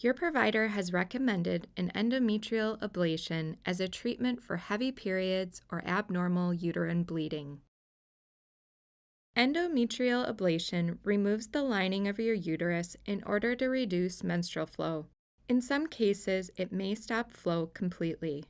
Your provider has recommended an endometrial ablation as a treatment for heavy periods or abnormal uterine bleeding. Endometrial ablation removes the lining of your uterus in order to reduce menstrual flow. In some cases, it may stop flow completely.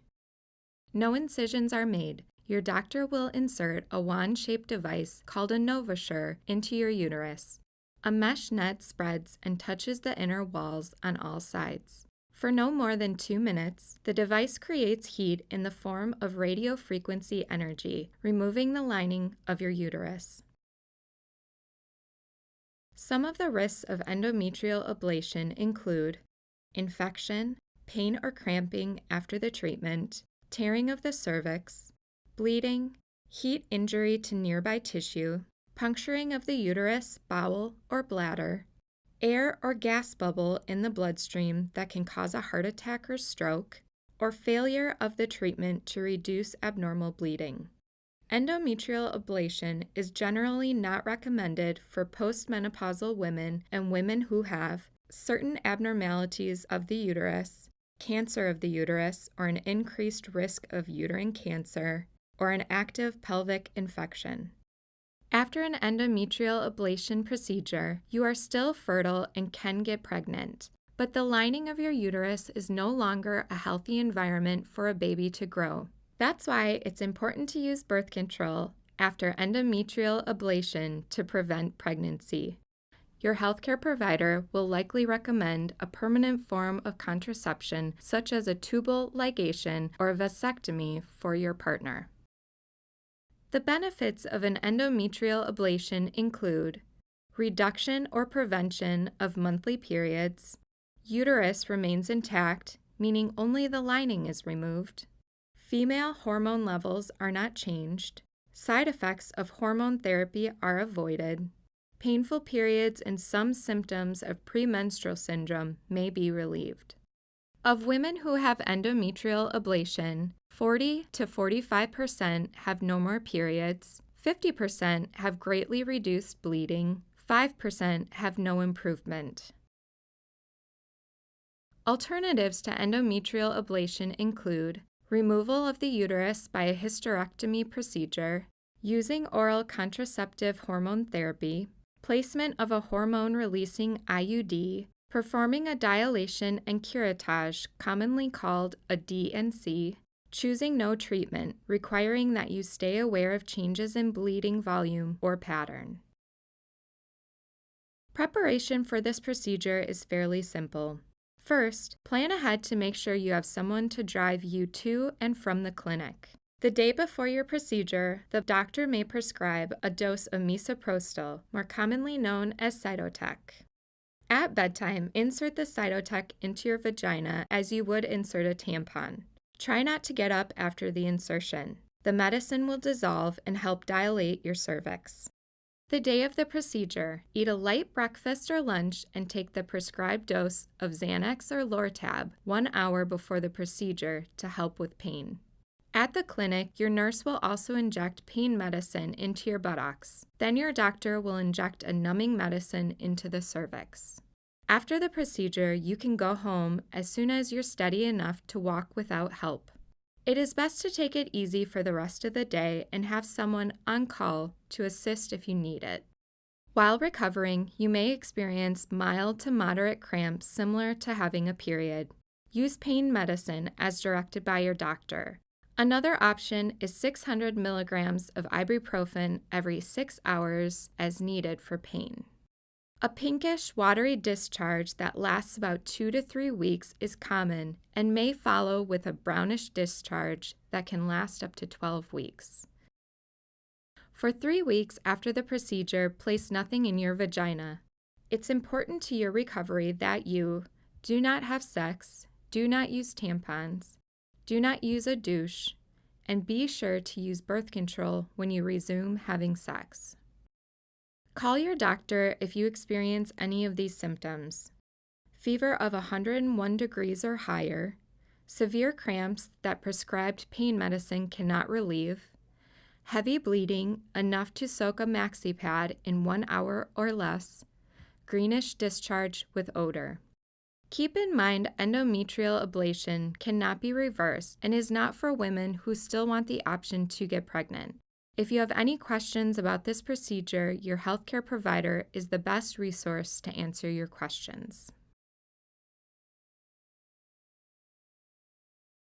No incisions are made. Your doctor will insert a wand-shaped device called a NovaSure into your uterus. A mesh net spreads and touches the inner walls on all sides. For no more than 2 minutes, the device creates heat in the form of radiofrequency energy, removing the lining of your uterus. Some of the risks of endometrial ablation include infection, pain or cramping after the treatment, tearing of the cervix, bleeding, heat injury to nearby tissue, puncturing of the uterus, bowel, or bladder, air or gas bubble in the bloodstream that can cause a heart attack or stroke, or failure of the treatment to reduce abnormal bleeding. Endometrial ablation is generally not recommended for postmenopausal women and women who have certain abnormalities of the uterus, cancer of the uterus, or an increased risk of uterine cancer, or an active pelvic infection. After an endometrial ablation procedure, you are still fertile and can get pregnant, but the lining of your uterus is no longer a healthy environment for a baby to grow. That's why it's important to use birth control after endometrial ablation to prevent pregnancy. Your healthcare provider will likely recommend a permanent form of contraception, such as a tubal ligation or a vasectomy for your partner. The benefits of an endometrial ablation include reduction or prevention of monthly periods, uterus remains intact, meaning only the lining is removed, female hormone levels are not changed, side effects of hormone therapy are avoided, painful periods and some symptoms of premenstrual syndrome may be relieved. Of women who have endometrial ablation, 40 to 45% have no more periods, 50% have greatly reduced bleeding, 5% have no improvement. Alternatives to endometrial ablation include removal of the uterus by a hysterectomy procedure, using oral contraceptive hormone therapy, placement of a hormone-releasing IUD, performing a dilation and curettage, commonly called a D&C, choosing no treatment, requiring that you stay aware of changes in bleeding volume or pattern. Preparation for this procedure is fairly simple. First, plan ahead to make sure you have someone to drive you to and from the clinic. The day before your procedure, the doctor may prescribe a dose of misoprostol, more commonly known as Cytotec. At bedtime, insert the Cytotec into your vagina as you would insert a tampon. Try not to get up after the insertion. The medicine will dissolve and help dilate your cervix. The day of the procedure, eat a light breakfast or lunch and take the prescribed dose of Xanax or Lortab 1 hour before the procedure to help with pain. At the clinic, your nurse will also inject pain medicine into your buttocks. Then your doctor will inject a numbing medicine into the cervix. After the procedure, you can go home as soon as you're steady enough to walk without help. It is best to take it easy for the rest of the day and have someone on call to assist if you need it. While recovering, you may experience mild to moderate cramps similar to having a period. Use pain medicine as directed by your doctor. Another option is 600 milligrams of ibuprofen every 6 hours as needed for pain. A pinkish, watery discharge that lasts about 2 to 3 weeks is common and may follow with a brownish discharge that can last up to 12 weeks. For 3 weeks after the procedure, place nothing in your vagina. It's important to your recovery that you do not have sex, do not use tampons, do not use a douche, and be sure to use birth control when you resume having sex. Call your doctor if you experience any of these symptoms: fever of 101 degrees or higher, severe cramps that prescribed pain medicine cannot relieve, heavy bleeding enough to soak a maxi pad in 1 hour or less, greenish discharge with odor. Keep in mind endometrial ablation cannot be reversed and is not for women who still want the option to get pregnant. If you have any questions about this procedure, your healthcare provider is the best resource to answer your questions.